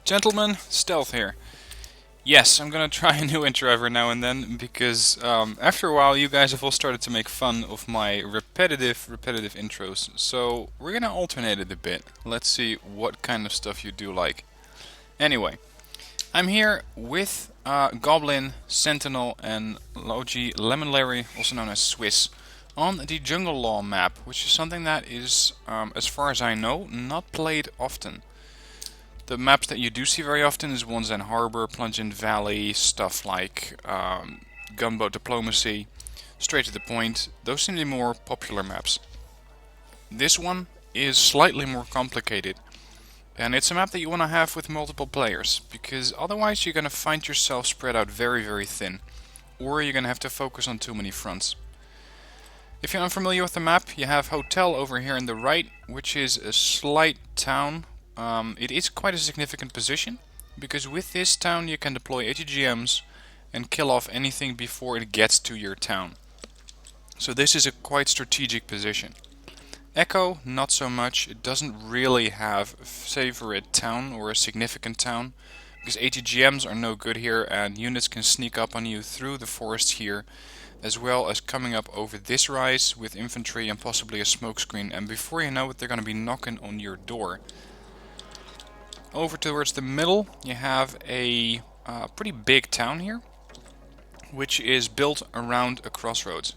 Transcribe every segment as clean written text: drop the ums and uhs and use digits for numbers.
Gentlemen, Stealth here. Yes, I'm gonna try a new intro every now and then because after a while you guys have all started to make fun of my repetitive intros. So we're gonna alternate it a bit. Let's see what kind of stuff you do like. Anyway, I'm here with Goblin, Sentinel, and Logi Lemon Larry, also known as Swiss, on the Jungle Law map, which is something that is, as far as I know, not played often. The maps that you do see very often is Ones and Harbor, Plungent Valley, stuff like Gunboat Diplomacy, straight to the point. Those seem to be more popular maps. This one is slightly more complicated, and it's a map that you want to have with multiple players, because otherwise you're going to find yourself spread out very thin, or you're going to have to focus on too many fronts. If you're unfamiliar with the map, you have Hotel over here on the right, which is a slight town. It is quite a significant position, because with this town you can deploy ATGMs and kill off anything before it gets to your town. So this is a quite strategic position. Echo, not so much. It doesn't really have a favorite town or a significant town, because ATGMs are no good here and units can sneak up on you through the forest here, as well as coming up over this rise with infantry and possibly a smokescreen, and before you know it they're going to be knocking on your door. Over towards the middle you have a pretty big town here, which is built around a crossroads.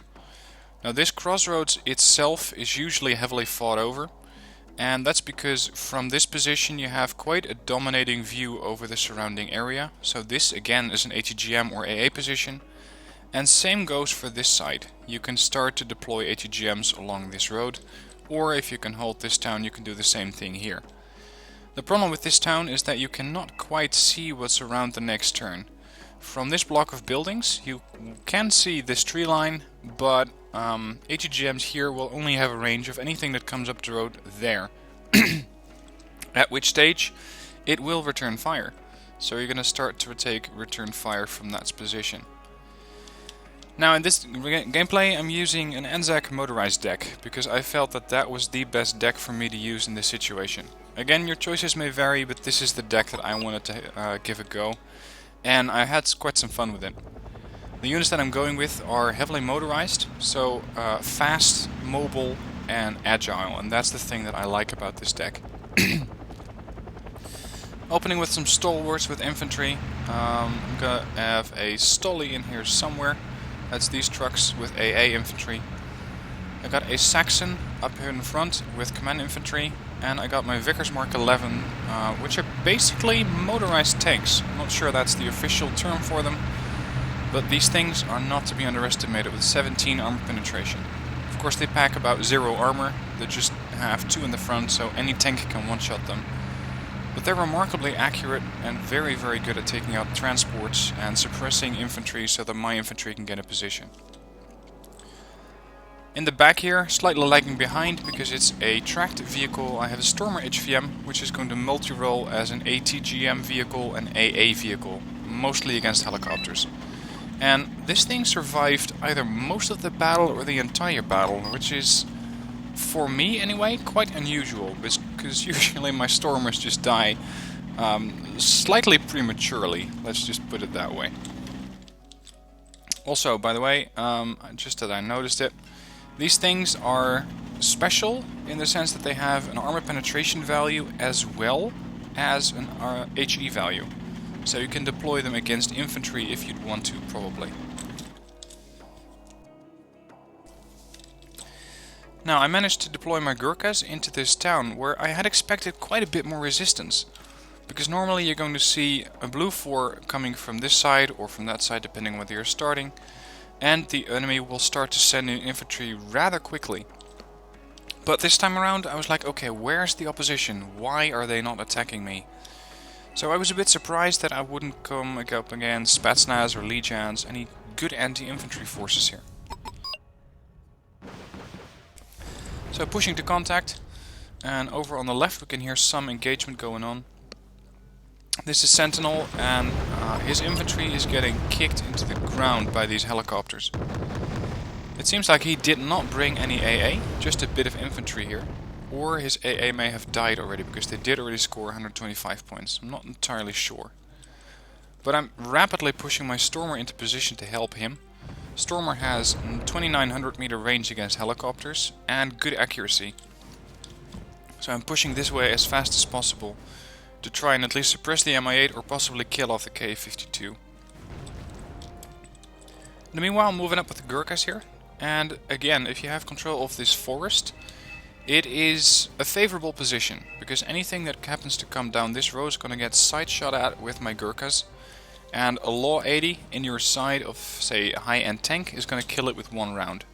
Now this crossroads itself is usually heavily fought over, and that's because from this position you have quite a dominating view over the surrounding area. So this again is an ATGM or AA position, and same goes for this side. You can start to deploy ATGMs along this road, or if you can hold this town you can do the same thing here. The problem with this town is that you cannot quite see what's around the next turn. From this block of buildings you can see this tree line, but ATGMs here will only have a range of anything that comes up the road there. At which stage it will return fire. So you're going to start to take return fire from that position. Now in this gameplay I'm using an Anzac Motorized deck, because I felt that that was the best deck for me to use in this situation. Again, your choices may vary, but this is the deck that I wanted to give a go, and I had quite some fun with it. The units that I'm going with are heavily motorized, so fast, mobile, and agile, and that's the thing that I like about this deck. Opening with some stalwarts with infantry. I'm gonna have a Stolly in here somewhere. That's these trucks with AA infantry. I got a Saxon up here in front with command infantry, and I got my Vickers Mark 11, which are basically motorized tanks. I'm not sure that's the official term for them, but these things are not to be underestimated with 17 armor penetration. Of course they pack about 0 armor, they just have 2 in the front, so any tank can one-shot them. But they're remarkably accurate and very good at taking out transports and suppressing infantry so that my infantry can get a position. In the back here, slightly lagging behind because it's a tracked vehicle, I have a Stormer HVM, which is going to multi-role as an ATGM vehicle and AA vehicle, mostly against helicopters. And this thing survived either most of the battle or the entire battle, which is, for me anyway, quite unusual, because usually my Stormers just die slightly prematurely, let's just put it that way. Also, by the way, just that I noticed it, these things are special in the sense that they have an armor penetration value as well as an HE value. So you can deploy them against infantry if you'd want to, probably. Now I managed to deploy my Gurkhas into this town where I had expected quite a bit more resistance. Because normally you're going to see a blue 4 coming from this side or from that side depending on whether you're starting, and the enemy will start to send in infantry rather quickly. But this time around I was like, okay, where's the opposition? Why are they not attacking me? So I was a bit surprised that I wouldn't come up against Spetsnaz or Legions, any good anti-infantry forces here. So pushing to contact, and over on the left we can hear some engagement going on. This is Sentinel, and his infantry is getting kicked into the ground by these helicopters. It seems like he did not bring any AA, just a bit of infantry here. or his AA may have died already, because they did already score 125 points. I'm not entirely sure. But I'm rapidly pushing my Stormer into position to help him. Stormer has 2900 meter range against helicopters and good accuracy. So I'm pushing this way as fast as possible to try and at least suppress the Mi-8 or possibly kill off the Ka-52. In the meanwhile, I'm moving up with the Gurkhas here. And again, if you have control of this forest, it is a favorable position, because anything that happens to come down this road is going to get side shot at with my Gurkhas. And a Law 80 in your side of, say, a high-end tank is going to kill it with one round.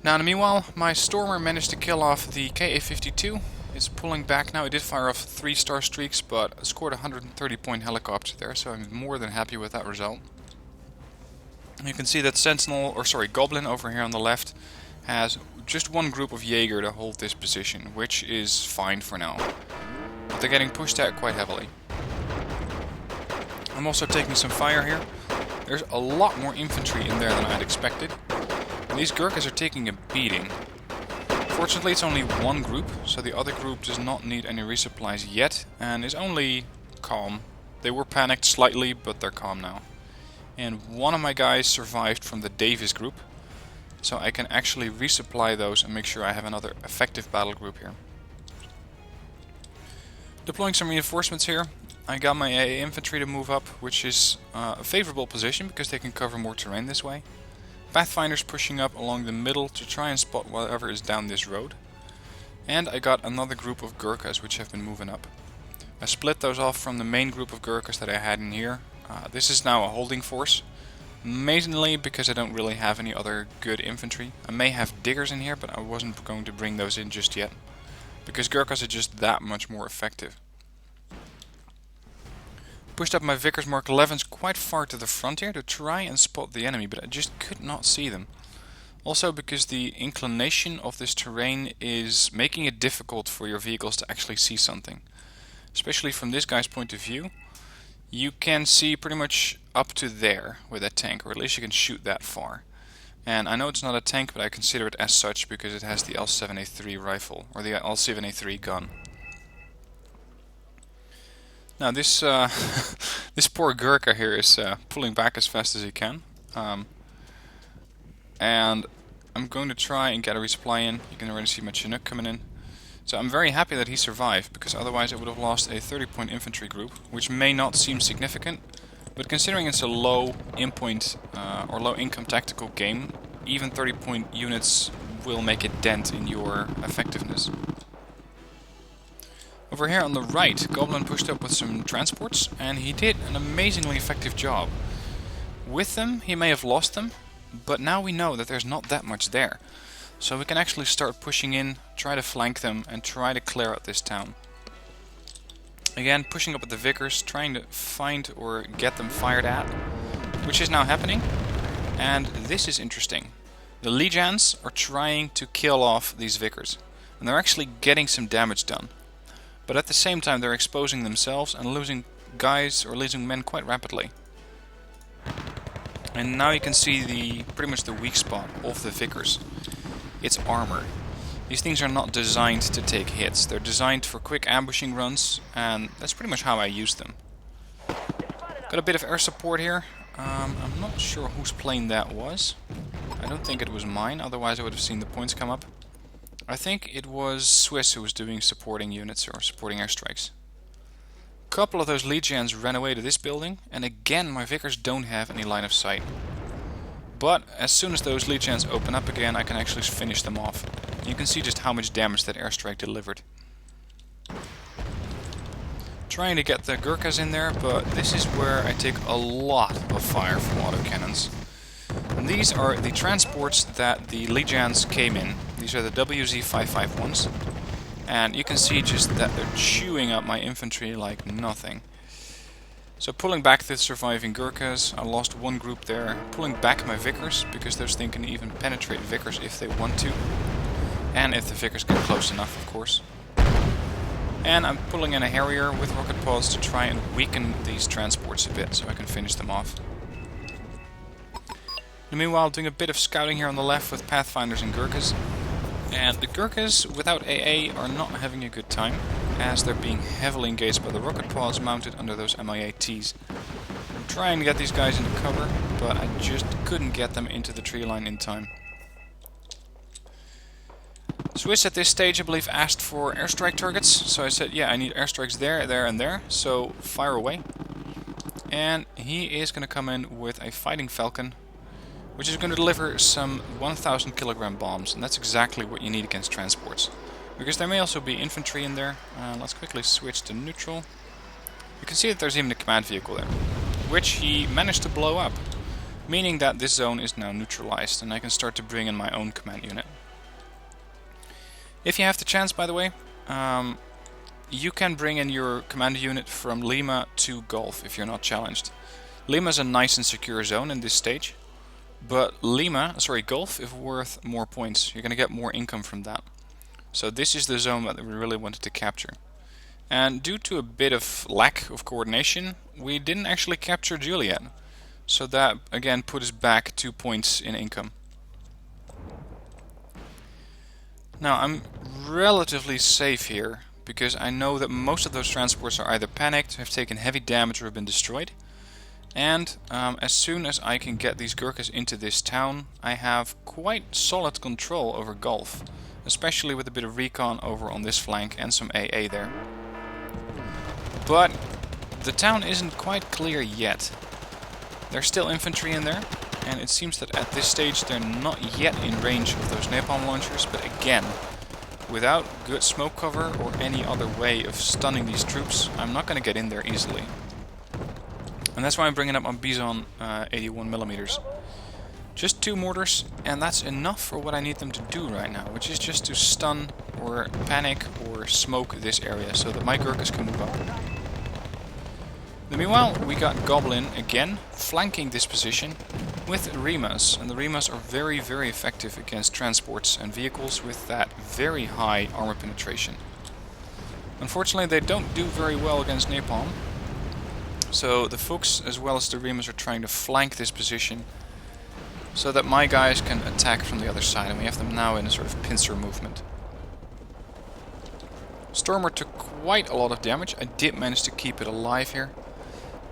Now, in the meanwhile, my Stormer managed to kill off the Ka-52. It's pulling back now. It did fire off 3-star streaks, but scored a 130-point helicopter there, so I'm more than happy with that result. You can see that Goblin over here on the left has just one group of Jaeger to hold this position, which is fine for now. But they're getting pushed out quite heavily. I'm also taking some fire here. There's a lot more infantry in there than I'd expected. And these Gurkhas are taking a beating. Fortunately, it's only one group, so the other group does not need any resupplies yet, and is only calm. They were panicked slightly, but they're calm now. And one of my guys survived from the Davis group, so I can actually resupply those and make sure I have another effective battle group here. Deploying some reinforcements here. I got my AA infantry to move up, which is a favorable position because they can cover more terrain this way. Pathfinders pushing up along the middle to try and spot whatever is down this road. And I got another group of Gurkhas which have been moving up. I split those off from the main group of Gurkhas that I had in here. This is now a holding force, mainly because I don't really have any other good infantry. I may have diggers in here, but I wasn't going to bring those in just yet, because Gurkhas are just that much more effective. Pushed up my Vickers Mark 11s quite far to the front here to try and spot the enemy, but I just could not see them. Also because the inclination of this terrain is making it difficult for your vehicles to actually see something. Especially from this guy's point of view, you can see pretty much up to there with that tank, or at least you can shoot that far. And I know it's not a tank, but I consider it as such because it has the L7A3 rifle, or the L7A3 gun. Now this this poor Gurkha here is pulling back as fast as he can, and I'm going to try and get a resupply in. You can already see my Chinook coming in. So I'm very happy that he survived, because otherwise I would have lost a 30-point infantry group, which may not seem significant, but considering it's a low in-point or low income tactical game, even 30-point units will make a dent in your effectiveness. Over here on the right, Goblin pushed up with some transports, and he did an amazingly effective job. With them, he may have lost them, but now we know that there's not that much there. So we can actually start pushing in, try to flank them, and try to clear out this town. Again, pushing up with the Vickers, trying to find or get them fired at, which is now happening. And this is interesting. The Legions are trying to kill off these Vickers, and they're actually getting some damage done. But at the same time they're exposing themselves and losing guys or losing men quite rapidly. And now you can see pretty much the weak spot of the Vickers. It's armor. These things are not designed to take hits. They're designed for quick ambushing runs, and that's pretty much how I use them. Got a bit of air support here. I'm not sure whose plane that was. I don't think it was mine, otherwise I would have seen the points come up. I think it was Swiss who was doing supporting units or supporting airstrikes. A couple of those Legions ran away to this building, and again my Vickers don't have any line of sight. But as soon as those Legions open up again, I can actually finish them off. You can see just how much damage that airstrike delivered. Trying to get the Gurkhas in there, but this is where I take a lot of fire from autocannons. And these are the transports that the Legions came in. These are the WZ-551s. And you can see just that they're chewing up my infantry like nothing. So pulling back the surviving Gurkhas, I lost one group there. Pulling back my Vickers, because those things can even penetrate Vickers if they want to. And if the Vickers get close enough, of course. And I'm pulling in a Harrier with rocket pods to try and weaken these transports a bit so I can finish them off. And meanwhile, doing a bit of scouting here on the left with Pathfinders and Gurkhas. And the Gurkhas without AA are not having a good time, as they're being heavily engaged by the rocket pods mounted under those MIATs. I'm trying to get these guys into cover, but I just couldn't get them into the tree line in time. Swiss at this stage, I believe, asked for airstrike targets, so I said, yeah, I need airstrikes there, there and there, so fire away. And he is going to come in with a Fighting Falcon, which is going to deliver some 1,000 kilogram bombs, and that's exactly what you need against transports. Because there may also be infantry in there. Let's quickly switch to neutral. You can see that there's even a command vehicle there, which he managed to blow up, meaning that this zone is now neutralized, and I can start to bring in my own command unit. If you have the chance, by the way, you can bring in your command unit from Lima to Gulf if you're not challenged. Lima is a nice and secure zone in this stage, but Gulf is worth more points. You're going to get more income from that. So this is the zone that we really wanted to capture. And due to a bit of lack of coordination, we didn't actually capture Juliet. So that again put us back 2 points in income. Now I'm relatively safe here, because I know that most of those transports are either panicked, have taken heavy damage, or have been destroyed. And as soon as I can get these Gurkhas into this town, I have quite solid control over Gulf, especially with a bit of recon over on this flank and some AA there. But the town isn't quite clear yet. There's still infantry in there, and it seems that at this stage they're not yet in range of those napalm launchers, but again, without good smoke cover or any other way of stunning these troops, I'm not going to get in there easily. And that's why I'm bringing up my Bison 81mm. Just 2 mortars, and that's enough for what I need them to do right now, which is just to stun or panic or smoke this area so that my Gurkhas can move up. Meanwhile, we got Goblin again flanking this position with Rimas, and the Rimas are very, very effective against transports and vehicles with that very high armor penetration. Unfortunately, they don't do very well against napalm, so the Fuchs as well as the Rimas are trying to flank this position so that my guys can attack from the other side, and we have them now in a sort of pincer movement. Stormer took quite a lot of damage. I did manage to keep it alive here.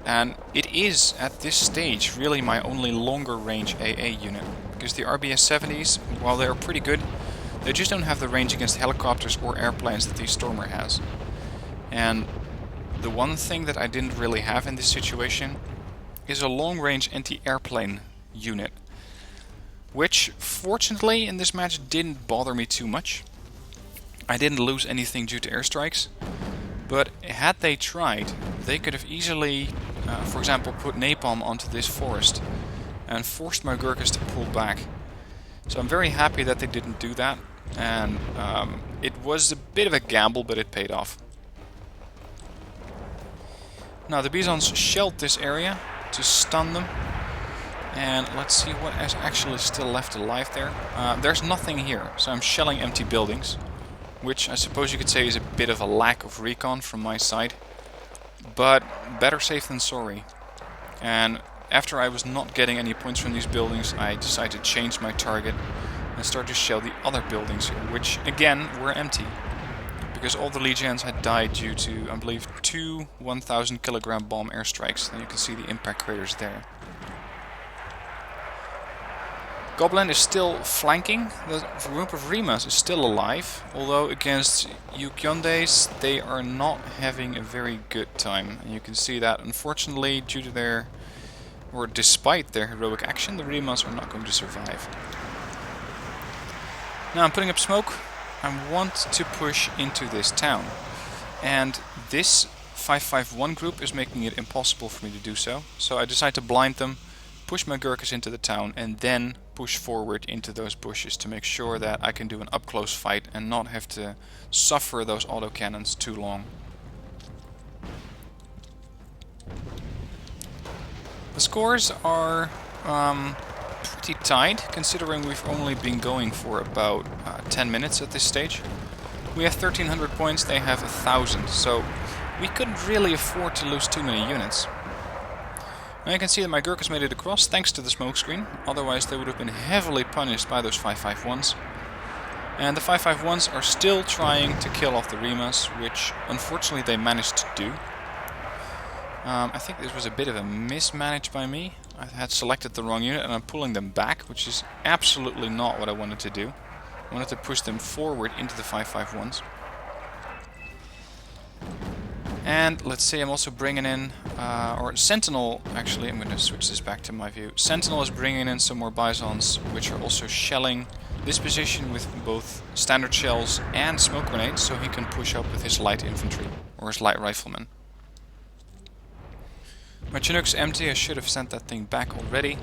And it is, at this stage, really my only longer range AA unit. Because the RBS-70s, while they are pretty good, they just don't have the range against helicopters or airplanes that the Stormer has. And the one thing that I didn't really have in this situation is a long-range anti-airplane unit. Which, fortunately, in this match didn't bother me too much. I didn't lose anything due to airstrikes. But had they tried, they could have easily, for example, put napalm onto this forest and forced my Gurkhas to pull back. So I'm very happy that they didn't do that, and it was a bit of a gamble, but it paid off. Now the Bisons shelled this area to stun them, and let's see what is actually still left alive there. There's nothing here, so I'm shelling empty buildings, which I suppose you could say is a bit of a lack of recon from my side. But better safe than sorry. And after I was not getting any points from these buildings, I decided to change my target and start to shell the other buildings here, which again were empty. Because all the Legions had died due to, I believe, 2 1,000 kilogram bomb airstrikes. And you can see the impact craters there. Goblin is still flanking. The group of Rimas is still alive, although against Yukyondes they are not having a very good time. And you can see that, unfortunately, due to their, or despite their heroic action, the Rimas are not going to survive. Now I'm putting up smoke. I want to push into this town, and this 551 group is making it impossible for me to do so. So I decide to blind them, push my Gurkhas into the town, and then push forward into those bushes to make sure that I can do an up-close fight and not have to suffer those autocannons too long. The scores are pretty tight, considering we've only been going for about 10 minutes at this stage. We have 1,300 points, they have 1,000, so we couldn't really afford to lose too many units. Now you can see that my Gurkhas made it across thanks to the smoke screen, otherwise they would have been heavily punished by those 551s. And the 551s are still trying to kill off the Rimas, which unfortunately they managed to do. I think this was a bit of a mismanage by me. I had selected the wrong unit and I'm pulling them back, which is absolutely not what I wanted to do. I wanted to push them forward into the 551s. And let's see, I'm also bringing in, or Sentinel, actually, I'm going to switch this back to my view. Sentinel is bringing in some more Bisons, which are also shelling this position with both standard shells and smoke grenades, so he can push up with his light infantry, or his light riflemen. My Chinook's empty, I should have sent that thing back already.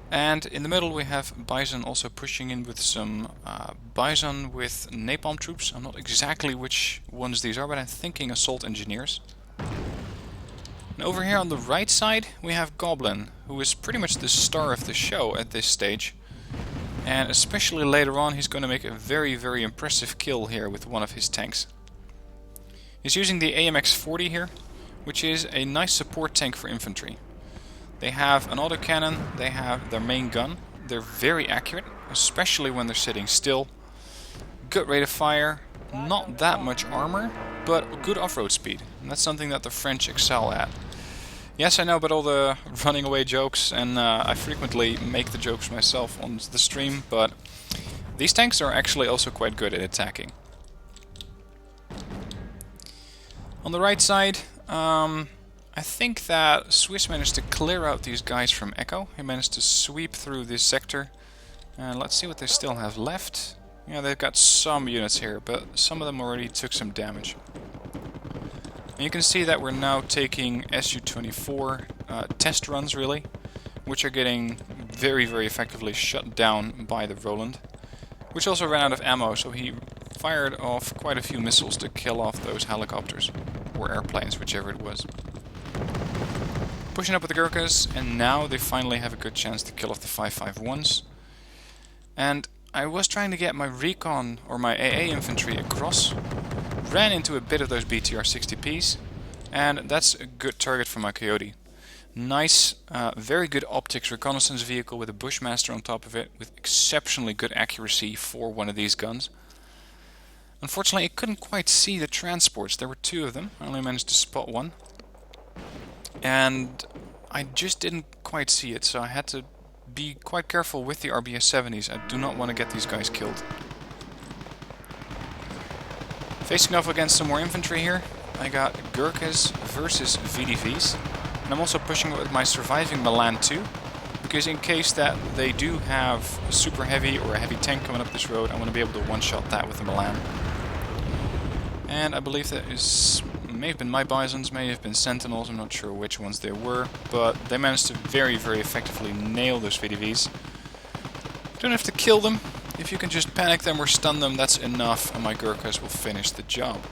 And in the middle we have Bison also pushing in with some Bison with napalm troops. I'm not exactly which ones these are, but I'm thinking assault engineers. And over here on the right side we have Goblin, who is pretty much the star of the show at this stage. And especially later on he's going to make a very, very impressive kill here with one of his tanks. He's using the AMX-40 here, which is a nice support tank for infantry. They have an autocannon, they have their main gun. They're very accurate, especially when they're sitting still. Good rate of fire, not that much armor, but good off-road speed. And that's something that the French excel at. Yes, I know about all the running away jokes, and I frequently make the jokes myself on the stream, but these tanks are actually also quite good at attacking. On the right side, I think that Swiss managed to clear out these guys from Echo. He managed to sweep through this sector. And let's see what they still have left. Yeah, they've got some units here, but some of them already took some damage. And you can see that we're now taking Su-24 test runs, really, which are getting very, very effectively shut down by the Roland, which also ran out of ammo, so he fired off quite a few missiles to kill off those helicopters, or airplanes, whichever it was. Pushing up with the Gurkhas, and now they finally have a good chance to kill off the 551s. And I was trying to get my recon, or my AA infantry across, ran into a bit of those BTR-60Ps, and that's a good target for my Coyote. Nice, very good optics reconnaissance vehicle with a Bushmaster on top of it, with exceptionally good accuracy for one of these guns. Unfortunately, it couldn't quite see the transports. There were two of them. I only managed to spot one. And I just didn't quite see it, so I had to be quite careful with the RBS-70s. I do not want to get these guys killed. Facing off against some more infantry here, I got Gurkhas versus VDVs. And I'm also pushing with my surviving Milan too, because in case that they do have a super heavy or a heavy tank coming up this road, I want to be able to one-shot that with the Milan. And I believe that may have been my Bisons, may have been Sentinels, I'm not sure which ones they were, but they managed to very, very effectively nail those VDVs. You don't have to kill them. If you can just panic them or stun them, that's enough, and my Gurkhas will finish the job.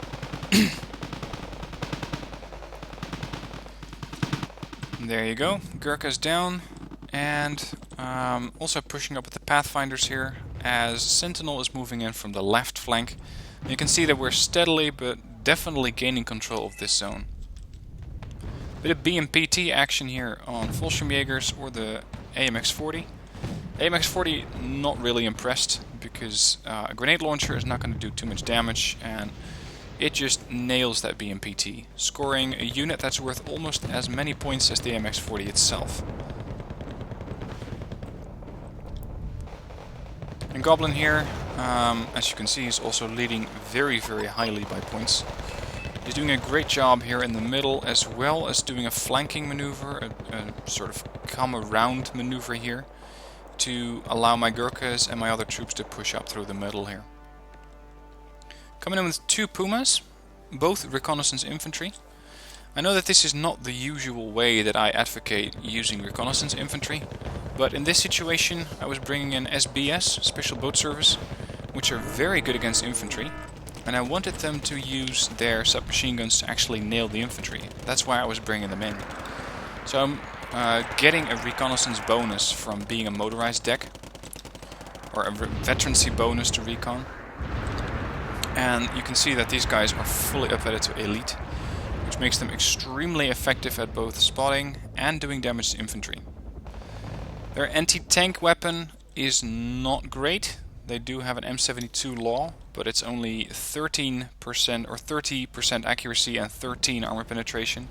There you go, Gurkhas down, and also pushing up with the Pathfinders here, as Sentinel is moving in from the left flank. You can see that we're steadily but definitely gaining control of this zone. Bit of BMPT action here on Fallschirmjägers or the AMX-40. AMX-40 not really impressed because a grenade launcher is not going to do too much damage, and it just nails that BMPT, scoring a unit that's worth almost as many points as the AMX-40 itself. And Goblin here, as you can see, is also leading very, very highly by points. He's doing a great job here in the middle, as well as doing a flanking maneuver, a sort of come around maneuver here, to allow my Gurkhas and my other troops to push up through the middle here. Coming in with two Pumas, both reconnaissance infantry. I know that this is not the usual way that I advocate using reconnaissance infantry, but in this situation I was bringing in SBS, Special Boat Service, which are very good against infantry, and I wanted them to use their submachine guns to actually nail the infantry. That's why I was bringing them in. So I'm getting a reconnaissance bonus from being a motorized deck, or a veterancy bonus to recon. And you can see that these guys are fully upgraded to elite, which makes them extremely effective at both spotting and doing damage to infantry. Their anti-tank weapon is not great, they do have an M72 law, but it's only 13% or 30% accuracy and 13 armor penetration.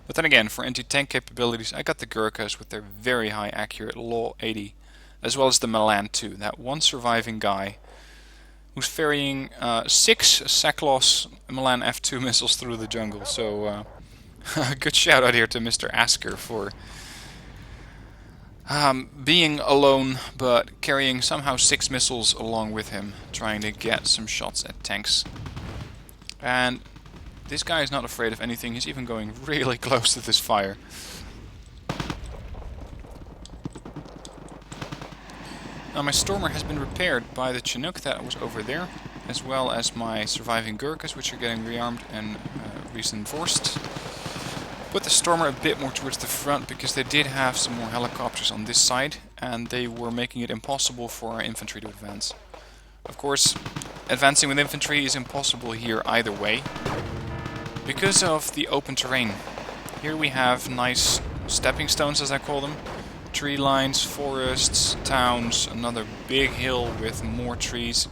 But then again, for anti-tank capabilities, I got the Gurkhas with their very high accurate law 80, as well as the Milan 2, that one surviving guy who's ferrying 6 Saklos Milan F2 missiles through the jungle. So good shout out here to Mr. Asker for being alone, but carrying somehow 6 missiles along with him, trying to get some shots at tanks. And this guy is not afraid of anything, he's even going really close to this fire. Now my Stormer has been repaired by the Chinook that was over there, as well as my surviving Gurkhas, which are getting rearmed and reinforced. Put the Stormer a bit more towards the front because they did have some more helicopters on this side and they were making it impossible for our infantry to advance. Of course, advancing with infantry is impossible here either way because of the open terrain. Here we have nice stepping stones, as I call them. Tree lines, forests, towns, another big hill with more trees.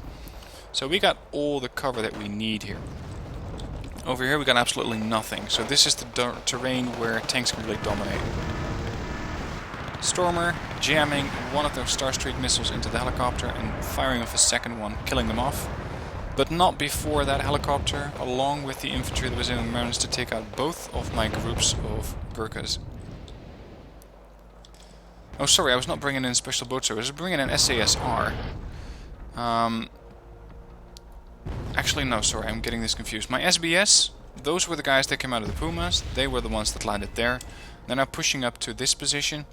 So we got all the cover that we need here. Over here we got absolutely nothing, so this is the terrain where tanks can really dominate. Stormer jamming one of those Star Streak missiles into the helicopter and firing off a second one, killing them off. But not before that helicopter, along with the infantry that was in, managed to take out both of my groups of Gurkhas. Oh, sorry, I was not bringing in special boat service. I was bringing in SASR. Actually, no, sorry, I'm getting this confused. My SBS, those were the guys that came out of the Pumas. They were the ones that landed there. They're now pushing up to this position.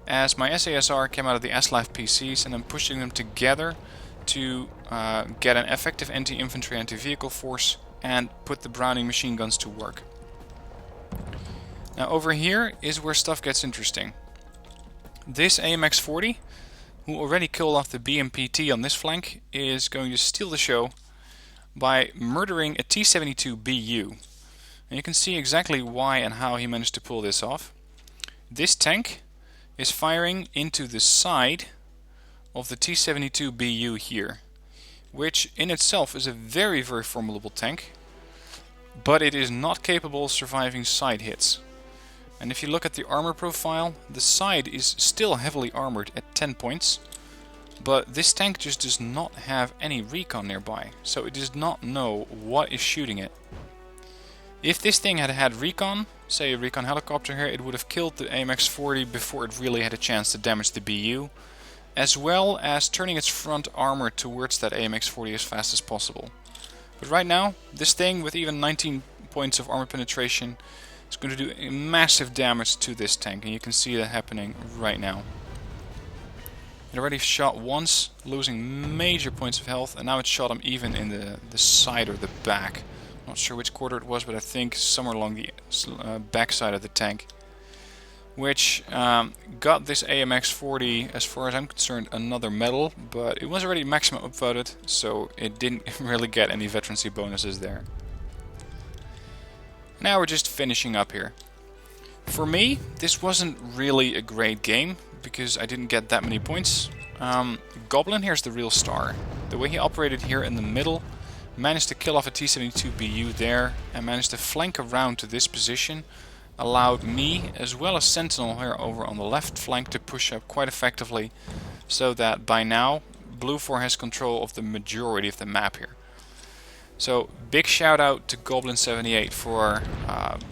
As my SASR came out of the SLAF PCs, and I'm pushing them together to get an effective anti-infantry, anti-vehicle force and put the Browning machine guns to work. Now over here is where stuff gets interesting. This AMX-40, who already killed off the BMPT on this flank, is going to steal the show by murdering a T-72BU. And you can see exactly why and how he managed to pull this off. This tank is firing into the side of the T-72BU here, which in itself is a very, very formidable tank, but it is not capable of surviving side hits. And if you look at the armor profile, the side is still heavily armored at 10 points, but this tank just does not have any recon nearby, so it does not know what is shooting it. If this thing had had recon, say a recon helicopter here, it would have killed the AMX-40 before it really had a chance to damage the BU, as well as turning its front armor towards that AMX-40 as fast as possible. But right now, this thing with even 19 points of armor penetration is going to do massive damage to this tank, and you can see that happening right now. It already shot once, losing major points of health, and now it shot him even in the side or the back. Not sure which quarter it was, but I think somewhere along the back side of the tank. Which got this AMX-40, as far as I'm concerned, another medal, but it was already maximum upvoted, so it didn't really get any veterancy bonuses there. Now we're just finishing up here. For me, this wasn't really a great game, because I didn't get that many points. Goblin here's the real star. The way he operated here in the middle, managed to kill off a T-72BU there, and managed to flank around to this position, allowed me, as well as Sentinel here over on the left flank, to push up quite effectively, so that by now, Blue 4 has control of the majority of the map here. So, big shout out to Goblin78 for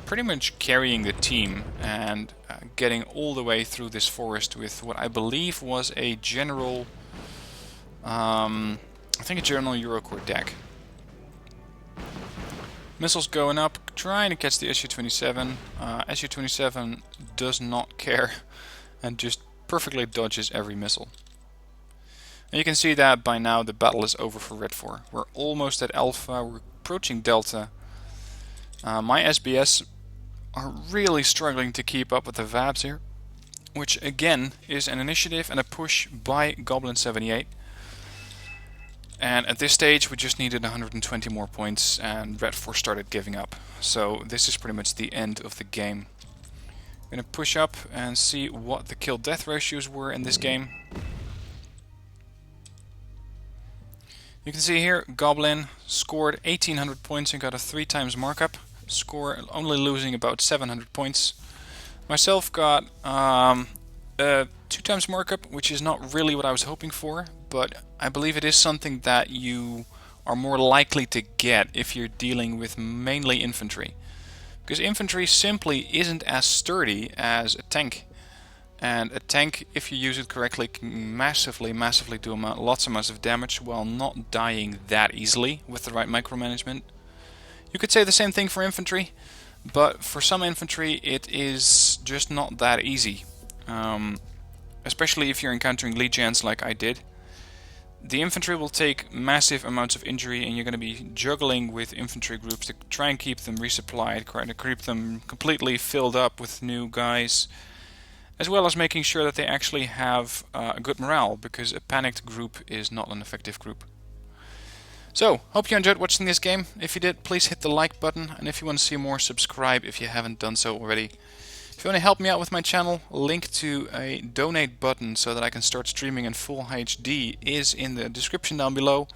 pretty much carrying the team and getting all the way through this forest with what I believe was a general, I think a general Eurocore deck. Missiles going up, trying to catch the Su-27. Su-27 does not care and just perfectly dodges every missile. And you can see that by now the battle is over for Red 4. We're almost at Alpha, we're approaching Delta. My SBS are really struggling to keep up with the VABs here, which again is an initiative and a push by Goblin 78. And at this stage we just needed 120 more points and Red 4 started giving up. So this is pretty much the end of the game. I'm going to push up and see what the kill-death ratios were in this game. You can see here, Goblin scored 1800 points and got a 3 times markup. Score only losing about 700 points. Myself got a 2 times markup, which is not really what I was hoping for, but I believe it is something that you are more likely to get if you're dealing with mainly infantry. Because infantry simply isn't as sturdy as a tank. And a tank, if you use it correctly, can massively do lots amounts of damage while not dying that easily with the right micromanagement. You could say the same thing for infantry, but for some infantry it is just not that easy. Especially if you're encountering legions like I did. The infantry will take massive amounts of injury, and you're going to be juggling with infantry groups to try and keep them resupplied, trying to keep them completely filled up with new guys, as well as making sure that they actually have a good morale, because a panicked group is not an effective group. So, hope you enjoyed watching this game. If you did, please hit the like button, and if you want to see more, subscribe if you haven't done so already. If you want to help me out with my channel, link to a donate button so that I can start streaming in full HD is in the description down below,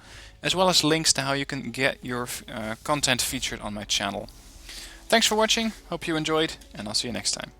as well as links to how you can get your content featured on my channel. Thanks for watching, hope you enjoyed, and I'll see you next time.